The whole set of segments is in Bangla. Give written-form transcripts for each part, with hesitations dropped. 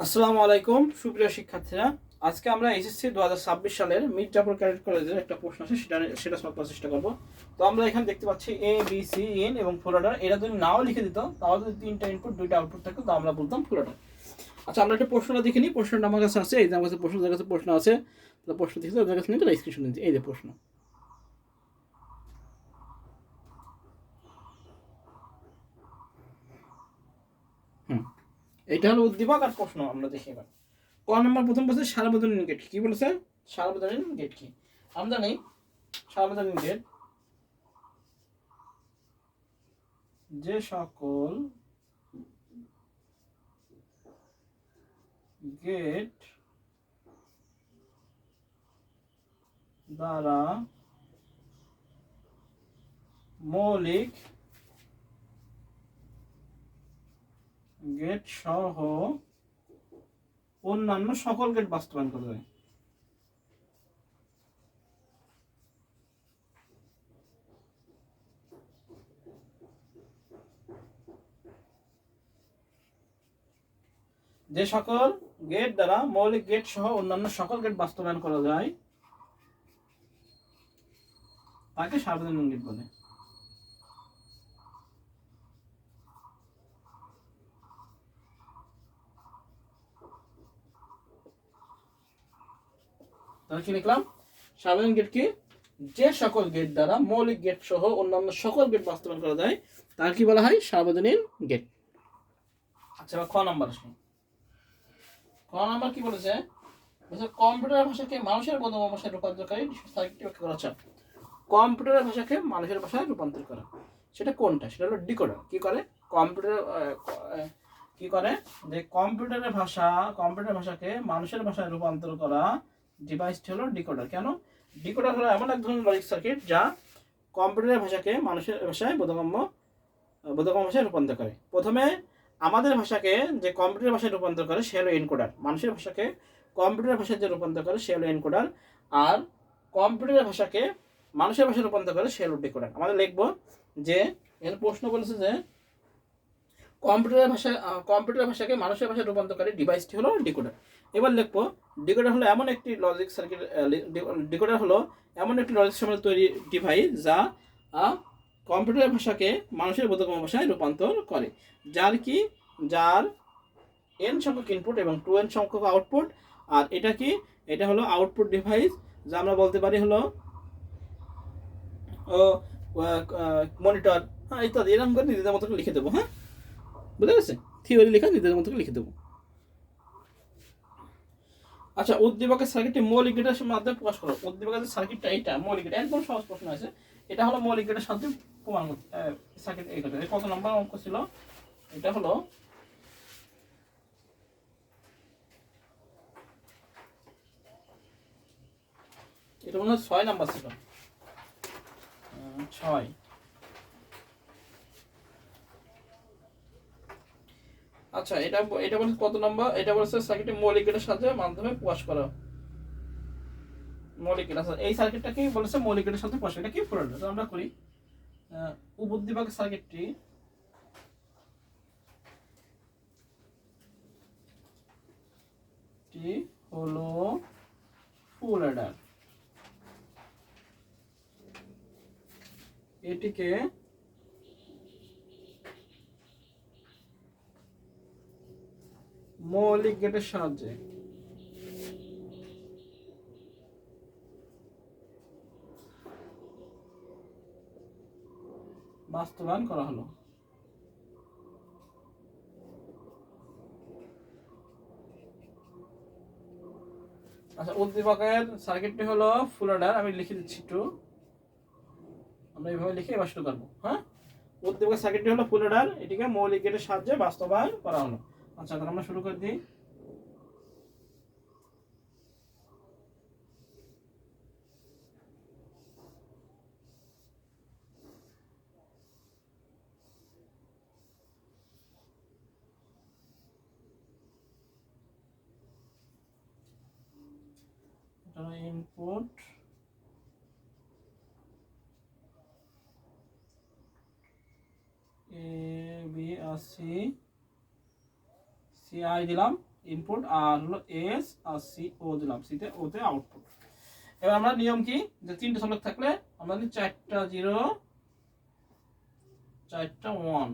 আসসালামু আলাইকুম সুপ্রিয় শিক্ষার্থীরা। আজকে আমরা এসএসসি 2026 সালের মির্জাপুর ক্যাডেট কলেজের একটা প্রশ্ন আছে, সেটা সলভ করার চেষ্টা করব। তো আমরা এখানে দেখতে পাচ্ছি এ বি সি এন এবং ফুল অর্ডার। এরা যদি নাও লিখে দিত, তাহলে যদি তিনটা ইনপুট দুইটা আউটপুট থাকতো, তো আমরা বলতাম ফুল অর্ডার। আচ্ছা, আমরা একটা প্রশ্নটা দেখে নিই। প্রশ্নটা আমার কাছে আছে, এই যে আমার কাছে প্রশ্ন, যার কাছে প্রশ্ন আছে, তো প্রশ্ন দেখে ওদের কাছে নিয়ে স্ক্রিনশট নিচ্ছি। এই যে প্রশ্ন, এটা হলো উদ্দীপক আর প্রশ্ন। আমরা দেখি এবার ক নম্বর। প্রথম বলছে সার্বজনীন গেট কি বলেছে? সার্বজনীন গেট কি? আমরা জানি সার্বজনীন গেট যে সকল গেট দ্বারা মৌলিক গেট সহ অন্যান্য সকল গেট বাস্তবায়ন করা যায়। যে সকল গেট দ্বারা মৌলিক গেট সহ অন্যান্য সকল গেট বাস্তবায়ন করা যায় তাকে সার্বজনীন গেট বলে। তাহলে কি লিখলাম? সার্বজনীন গেট কি? যে সকল গেট দ্বারা মৌলিক গেট সহ অন্যান্য সকল গেট বাস্তবায়ন করা যায় তার কি বলা হয়? সার্বজনীন গেট। আচ্ছা, খ নাম্বার আসুন। খ নাম্বার কি বলেছে? কম্পিউটার ভাষাকে মানুষের বোধগম্য ভাষায় রূপান্তরকারী সার্কিটটি ব্যাখ্যা করা। আচ্ছা, কম্পিউটারের ভাষাকে মানুষের ভাষায় রূপান্তর করা, সেটা কোনটা? সেটা হলো ডিকোডার। কি করে কম্পিউটার? কি করে যে কম্পিউটারের ভাষাকে মানুষের ভাষায় রূপান্তর করা ডিভাইসটি হলো ডিকোডার। কেন? ডিকোডার হলো এমন এক ধরনের লজিক সার্কিট যা কম্পিউটারের ভাষাকে মানুষের ভাষায় বোধগম্য ভাষায় রূপান্তর করে। প্রথমে আমাদের ভাষাকে যে কম্পিউটার ভাষায় রূপান্তর করে সে হলো এনকোডার। মানুষের ভাষাকে কম্পিউটার ভাষায় যে রূপান্তর করে সে হলো এনকোডার। আর কম্পিউটারের ভাষাকে মানুষের ভাষায় রূপান্তর করে সে হলো ডিকোডার। আমাদের লিখবো যে এর প্রশ্ন বলেছে যে কম্পিউটারের ভাষাকে মানুষের ভাষায় রূপান্তরকারী ডিভাইসটি হলো ডিকোডার। এবার লিখবো ডিকোডার হলো এমন একটি লজিক সার্কিট, ডিকোডার হলো এমন একটি লজিক সার্কিট তৈরি ডিভাইস যা কম্পিউটারের ভাষাকে মানুষের বোধগম্য ভাষায় রূপান্তর করে, যার n সংখ্যক ইনপুট এবং 2n সংখ্যক আউটপুট। আর এটা কি? এটা হলো আউটপুট ডিভাইস, যা আমরা বলতে পারি হলো মনিটর, হ্যাঁ, ইত্যাদি। এরকম করে নিজেদের মতো লিখে দেবো। হ্যাঁ, বুঝতে গেছে? থিওরি লেখা নিজেদের মতো লিখে দেবো। আচ্ছা, উদ্দীপকের সার্কিটটি মৌলিক গেটের মাধ্যমে প্রকাশ করো। উদ্দীপকের সার্কিটটা এইটা মৌলিক গেট, একদম সহজ প্রশ্ন আছে। এটা হলো মৌলিক গেটের সাথে প্রমাণ সার্কিট। এই কথা কত নম্বর অঙ্ক ছিল? এটা হলো মনে হয় 6 নাম্বার ছিল। 6। আচ্ছা, এটা বলছে কত নম্বর? এটা বলছে সার্কিটটি মৌলিক গেটের সাথে মাধ্যমে প্রকাশ করা। মৌলিক গেট, আচ্ছা, এই সার্কিটটা কি বলেছে? মৌলিক গেটের সাথে প্রকাশ। এটা কি পুরোটা তো আমরা করি। উদ্দীপকের সার্কিটটি হলো ফুল অ্যাডার। এটিকে মৌলিক গেটের সাহায্যে বাস্তবায়ন করা হলো। আচ্ছা, উদ্দীপকের সার্কিটটি হলো ফুল অ্যাডার। আমি লিখে দিচ্ছি একটু, আমরা এইভাবে লিখে এবার শুরু করবো। হ্যাঁ, উদ্দীপকের সার্কিটটি হলো ফুল অ্যাডার, এটিকে মৌলিক গেটের সাহায্যে বাস্তবায়ন করা হলো। আচ্ছা, তাহলে আমরা শুরু করে দিই। ইনপুট এ বি আর সি, আই দিলাম, ইনপুট, আর হলো এস, আর সি ও দিলাম, সিতে ওতে আউটপুট। এবার আমরা নিয়ম কি, যে তিনটে চলক থাকলে আমরা যদি 4টা 0 4টা 1,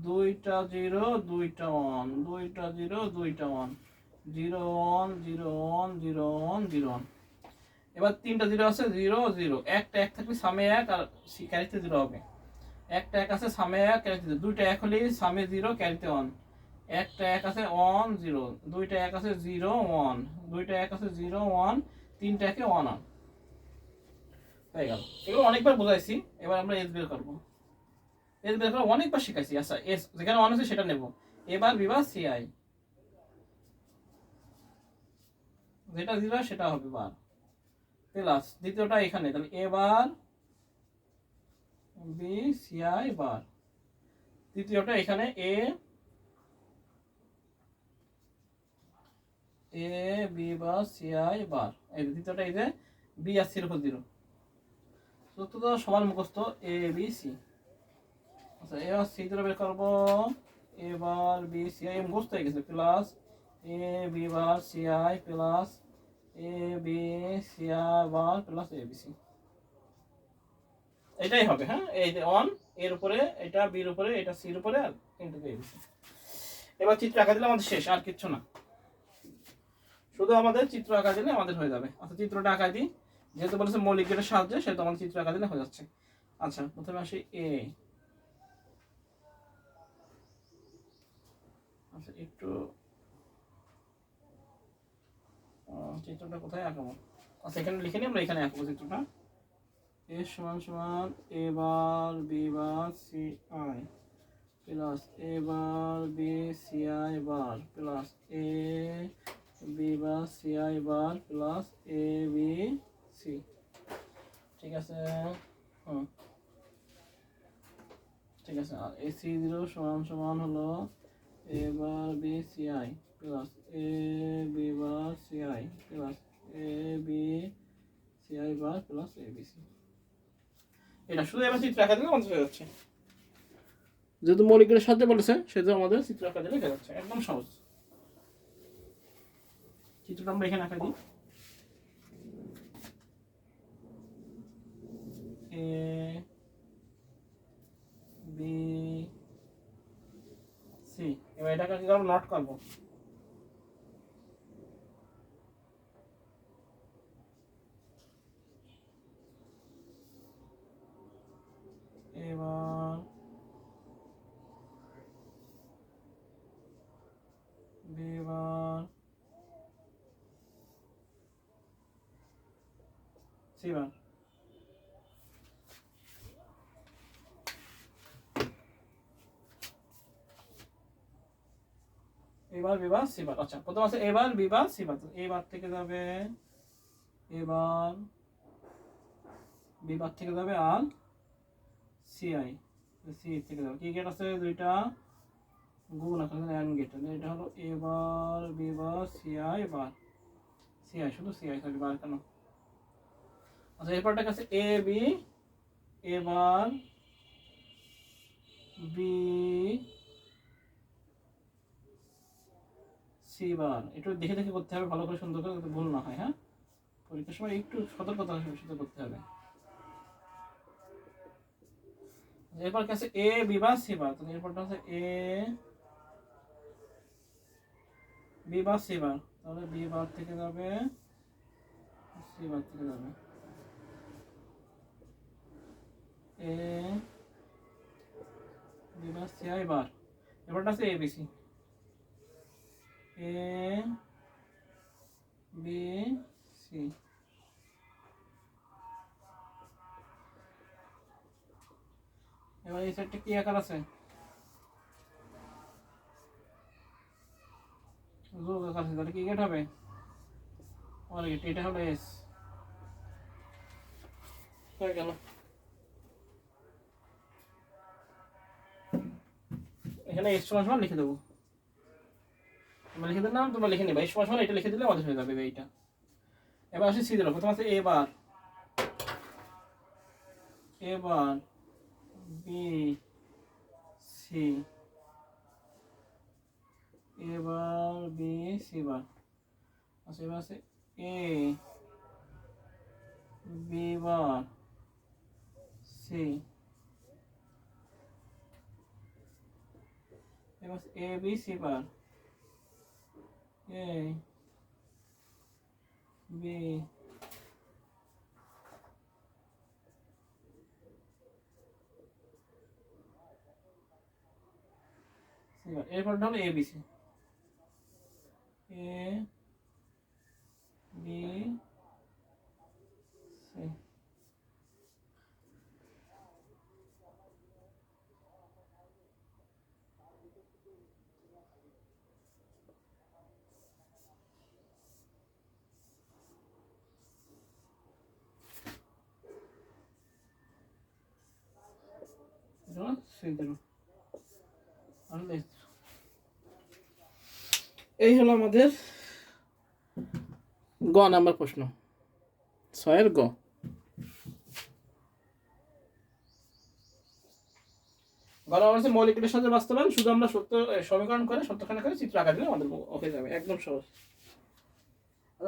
2টা 0 2টা 1, 2টা 0 2টা 1, 0 1 0 1 0 1 0 1। এবার তিনটা 0 আছে, 0 0, একটা 1 থাকলে সামে 1 আর ক্যারিতে 0 হবে। একটা 1 আছে সামে 1 ক্যারিতে 0, দুইটা 1 হলে সামে 0 ক্যারিতে 1, একটা 1 আছে 1 0, দুইটা 1 আছে 0 1, দুইটা 1 আছে 0 1, তিনটা 1 1 1 হয়ে গেল। এগুলো অনেকবার বোঝাইছি, এবার আমরা এস বের করব। এস বের করা অনেকবার শিখাইছি। আচ্ছা, এস যেখানে 1 আছে সেটা নেব। এবার বিভাগ সিআই, যেটা 0 সেটা হবে বার, প্লাস দ্বিতীয়টা এখানে, তাহলে এবার বি সিআই বার, তৃতীয়টা এখানে এ বি বা সিআই বার, এই দ্বিতীয়টা এই যে বি আর সির উপর 0, চতুর্থ সমান মুখস্থ এ বি সি। আচ্ছা, এবার সি ধরে বের করবো, এবার বি সিআই মুখস্থ হয়ে গেছে, plus A B bar CI plus A B CI bar plus A B C, এটাই হবে। হ্যাঁ, এই যে 1 এর উপরে, এটা বির উপরে, এটা সির উপরে, আর ইনটু এ বি সি। এবার চিত্র আঁকা দিলে আমাদের শেষ, আর কিচ্ছু না, শুধু আমাদের চিত্র আঁকা দিলে আমাদের হয়ে যাবে। আচ্ছা, চিত্রটা আঁকা দিই, যেহেতু বলেছে মৌলিক গেটের সাহায্যে, সেহেতু আমাদের চিত্র আঁকা দিলে হয়ে যাচ্ছে। আচ্ছা, প্রথমে আসি এ। আচ্ছা, একটু চিত্রটা কোথায় আঁকাবো? আচ্ছা, এখানে লিখে নিই, আমরা এখানে আঁকবো চিত্রটা। এ সমান সমান এবার B bar C I plus এবার B C I bar plus A B bar C I bar plus A B C. ঠিক আছে, ঠিক আছে। আর এ সি 0 সমান সমান হলো এবার B C I plus A B bar C I plus A B C I bar plus A B c. এটা শুধু এবার চিত্র আঁকা দিলে আমাদের হয়ে যাচ্ছে, যেহেতু মৌলিকের সাথে বলেছে সেহেতু আমাদের চিত্র আঁকা দিলে হয়ে যাচ্ছে, একদম সহজ। চিত্রটা আমরা এখানে আঁকা দিই। এ বি সি, এবার এটাকে কি করবো, নট করবো। এবার বি বার সি বার, এবার বিবার সি বার। আচ্ছা, প্রথম আছে এবার বিবার সি বার, এবার থেকে যাবে এবার, বিবার থেকে যাবে আর সি আই, সি থেকে যাবে কি গেট আছে দুইটা, গুণ আছে এন্ড গেট, এটা হলো এবার b bar c I bar, C i শুধু সি আই, সরি বার কেন। আচ্ছা, এরপরটা আছে এ বি, এবার বি সি বার, একটু দেখে দেখে করতে হবে, ভালো করে সুন্দর করে, যাতে ভুল না হয়। হ্যাঁ, পরীক্ষার সময় একটু সতর্কতার সাথে করতে হবে। এরপর কি আছে এ বি বা সি বার, তাহলে এরপরটা আছে এ বি বা সি বার, তাহলে বি বার থেকে যাবে সি বার থেকে যাবে এ বি বা সি আই বার, এরপরটা আছে a B C, A B C. এবার এই সেটটা কি আকার আছে, যোগ আকার আছে, তাহলে কি গেট হবে, অর গেট, এটা হলো এস, হয়ে গেল। এখানে এস সমান সমান লিখে দেবো, আমরা লিখে দিলাম, তোমরা লিখে নেবে, এস সমান সমান এটা লিখে দিলে আমাদের হয়ে যাবে এইটা। এবার আসি সি দিলাম, প্রথম আছে এবার বি সি, এবার বি সি বার। আচ্ছা এবার আছে এ বি বার সি, এবার A B c bar A B c বার। এরপরটা হলো A B C, A B C. এই হলো আমাদের গ নাম্বার প্রশ্ন, 6 গ। মৌলিক গেটের সাথে বাস্তবায়ন, শুধু আমরা সত্য সমীকরণ করে সত্যখানে করে চিত্র আঁকা দিলে আমাদের ওকে যাবে, একদম সহজ।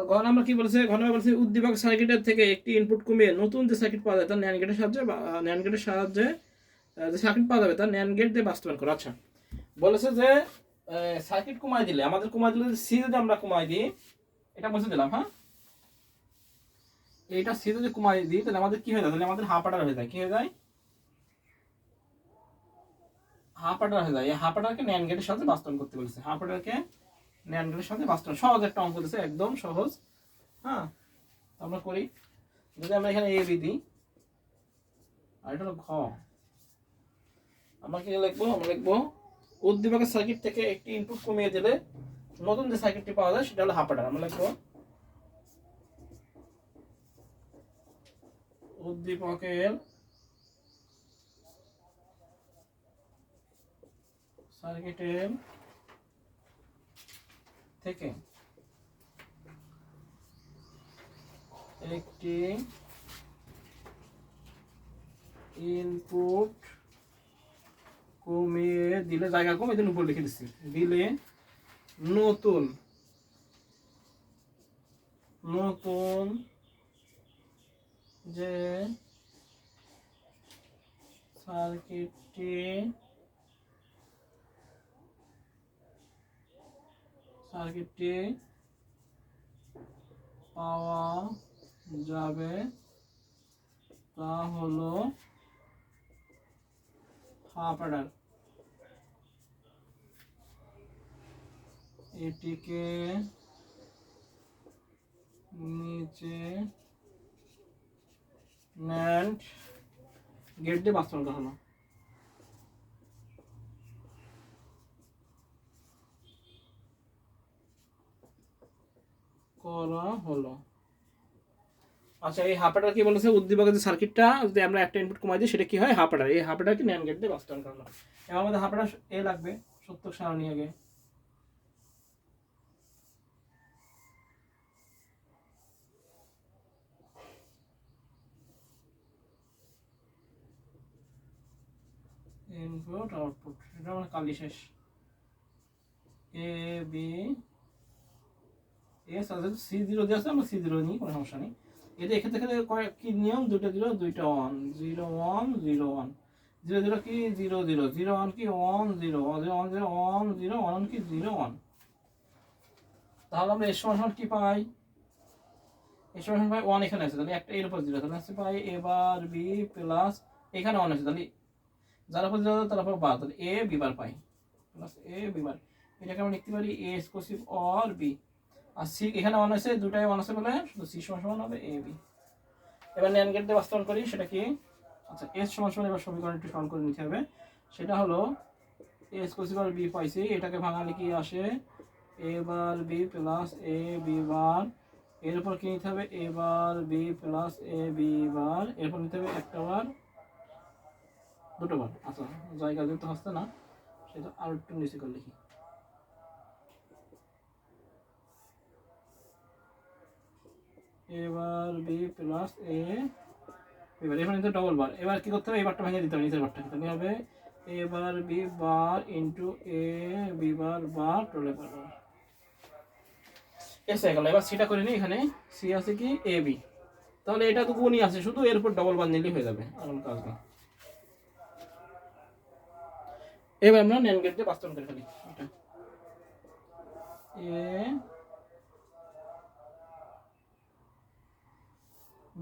ঘ নাম্বার কি বলেছে? ঘ নাম্বার বলেছে উদ্দীপক সার্কিটের থেকে একটি ইনপুট কমিয়ে নতুন যে সার্কিট পাওয়া যায় তার ন্যান্ড গেটের সাহায্যে ন্যান্ড গেটের সাহায্যে যে সার্কিট পাওয়া যাবে তার ন্যান্ড গেট দিয়ে বাস্তবায়ন করো। আচ্ছা বলেছে যে সার্কিট কমাই দিলে, আমাদের কমাই দিলে সি যদি আমরা কমাই দিই, এটা বুঝে দিলাম, হ্যাঁ এইটা সি যদি কমাই দিই তাহলে আমাদের কি হয়ে যায়? তাহলে আমাদের হাফ আডার হয়ে যায়। কি হয়ে যায়? হাফ আডার হয়ে যায়। এই হাফ আডারকে ন্যান্ড গেটের সাথে বাস্তবায়ন করতে বলেছে। হাফ আডারকে ন্যান্ড গেটের সাথে বাস্তবায়ন, সহজ একটা অঙ্ক দিয়েছে, একদম সহজ। হ্যাঁ আমরা করি, যদি আমরা এখানে এ বি দিই, আর এটা হলো ঘ, আমরা কি লিখবো? আমরা লিখবো উদ্দীপকের সার্কিট থেকে একটি ইনপুট কমিয়ে দিলে নতুন যে সার্কিটটি পাওয়া যায় সেটা হলো হাফ আডার। আমরা লিখবো উদ্দীপকের সার্কিটের থেকে একটি ইনপুট কমিয়ে দিলে, জায়গা কম এদিন উপর লিখে দিচ্ছি, দিলে নতুন নতুন যে সার্কিটটি পাওয়া যাবে তা হলো হাফ অ্যাডার। এটিকে নিচে ন্যান্ড গেট দিয়ে বাস্তবায়ন করা হলো। আচ্ছা এই হাফ অ্যাডার কি বলেছে? উদ্দীপকের যে সার্কিটটা যদি আমরা একটা ইনপুট কমাই দিই সেটা কি হয়? Half Eder. এই হাফ অ্যাডারকে ন্যান্ড গেট দিয়ে বাস্তবায়ন করা হলো। এবার আমাদের হাফ অ্যাডার এ লাগবে, সত্য সারণী আগে। ইনপুট আউটপুট, এটা মানে কালি শেষ। এ বি এস আছে, সি জিরো দিয়ে আছে, আমরা সি জিরো নিই, কোনো সমস্যা নেই। এতে এক্ষেত্রে কি নিয়ম? দুইটা জিরো দুইটা ওয়ান, 0 1 0 1, 0 0 কি 0 0, 0 1 কি 1 0, 0 1 0 1 0, 1 কি 0 1। তাহলে আমরা এর সমান কি পাই? এর সমান পাই 1, এখানে আছে তাহলে একটা এর উপর 0, তাহলে আছে পাই এ বার বি প্লাস, এখানে 1 আছে তাহলে যার উপর 0 তার উপর বার, তাহলে এ বি বার পাই প্লাস এ বি বার। এটাকে আমরা লিখতে পারি এ এক্সক্লুসিভ অর বি। আর সি এখানে 1 আছে, দুটাই 1 আছে বলে শুধু সি সমান হবে এ বি। এবার ন্যান্ড গেট দিয়ে বাস্তবায়ন করি, সেটা কি? আচ্ছা এস সমান এবার সমীকরণ একটু সলভ করে নিতে হবে। সেটা হলো এ এক্সক্লুসিভ অর বি পাইছি, এটাকে ভাঙালে কি আসে? এ বার বি প্লাস এ বি বার, এর উপর কি নিতে হবে? এ বার বি প্লাস এ বি বার, এরপর নিতে হবে একটা বার দুটো বার। আচ্ছা জায়গা যেহেতু হচ্ছে না সেটা আর একটু নিচে করে লিখি। এবার বি প্লাস এ, এবার নিতে ডবল বার। এবার কি করতে হবে? এই বারটা ভেঙে দিতে হবে, নিচের বারটা তাহলে হবে এ বার B bar into A B bar bar total বার এসে গেল। এবার সিটা করে নিই, এখানে সি আছে কি এ বি, তাহলে এটা তো গুণই আছে, শুধু এর উপর ডবল বার নিলেই হয়ে যাবে, আর কোনো কাজ নেই। এবার আমরা ন্যান্ড গেট দিয়ে বাস্তবায়ন করে ফেলি। এটা এ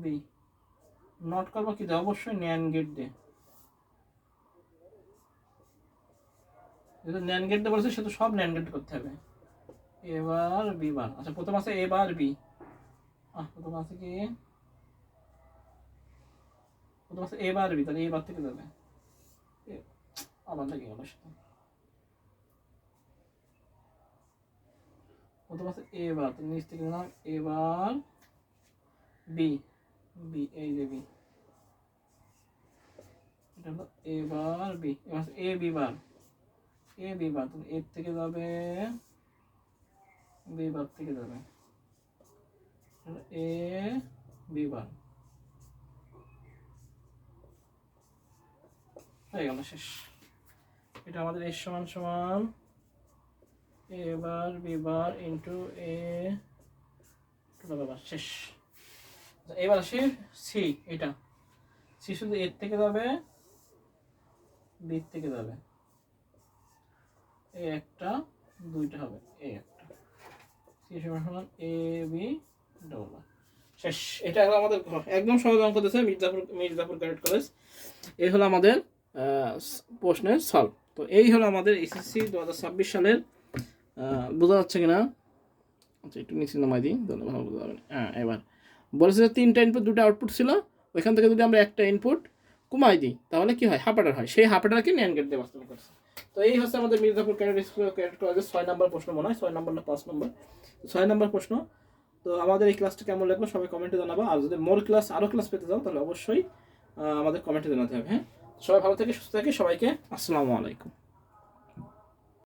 বি নট করবো কি দিয়ে, অবশ্যই ন্যান্ড গেট দিয়ে। যেহেতু ন্যান্ড গেট দিয়ে বলেছে সেহেতু সব ন্যান্ড গেট করতে হবে। এবার বি বার, আচ্ছা প্রথম আছে এবার বি, প্রথম আছে কি, প্রথম আছে এবার বি, তাহলে এবার থেকে যাবে, আবার লেগে গেল সাথে। প্রথম আছে এবার, তাহলে নিচ থেকে দিলাম এবার বি, বি এই যে বি, এটা হলো এবার বি, এবার A B bar, A B বার, তাহলে এর থেকে যাবে বি বার থেকে যাবে এ বি বার, হয়ে গেল শেষ। এটা আমাদের এর সমান সমান এ বার বি বার ইন্টু এ টোটাল বার, শেষ। এবার আসি সি, এটা সি শুধু এর থেকে যাবে বি থেকে যাবে, এ একটা দুইটা হবে, এ একটা, সি সমান সমান এ বি ডবল বার, শেষ। এটা হলো আমাদের একদম সহজ অঙ্ক দিয়েছে মির্জাপুর ক্যাডেট কলেজ। এই হলো আমাদের প্রশ্নের সলভ। তো এই হলো আমাদের এসএসসি 2026 সালের, বোঝা যাচ্ছে কিনা, আচ্ছা একটু নিচে নামাই দিই তাহলে ভালো বোঝা যাবে। এবার বলেছে যে 3টা ইনপুট 2টা আউটপুট ছিল, ওইখান থেকে যদি আমরা একটা ইনপুট কমাই দিই তাহলে কি হয়, হাফ অ্যাডার হয়, সেই হাফ অ্যাডারকে ন্যান্ড গেট দিয়ে বাস্তবায়ন করছে। তো এই হচ্ছে আমাদের মির্জাপুর ক্যাডেট কলেজের 6 নম্বর প্রশ্ন, মনে হয় 6 নম্বর না 5 নম্বর, 6 নম্বর প্রশ্ন। তো আমাদের এই ক্লাসটা কেমন লাগলো সবাই কমেন্টে জানাবো, আর যদি মোর ক্লাস আরও ক্লাস পেতে চাও তাহলে অবশ্যই আমাদের কমেন্টে জানাতে হবে। হ্যাঁ, সবাই ভালো থেকে সুস্থ থাকে, সবাইকে আসসালামু আলাইকুম।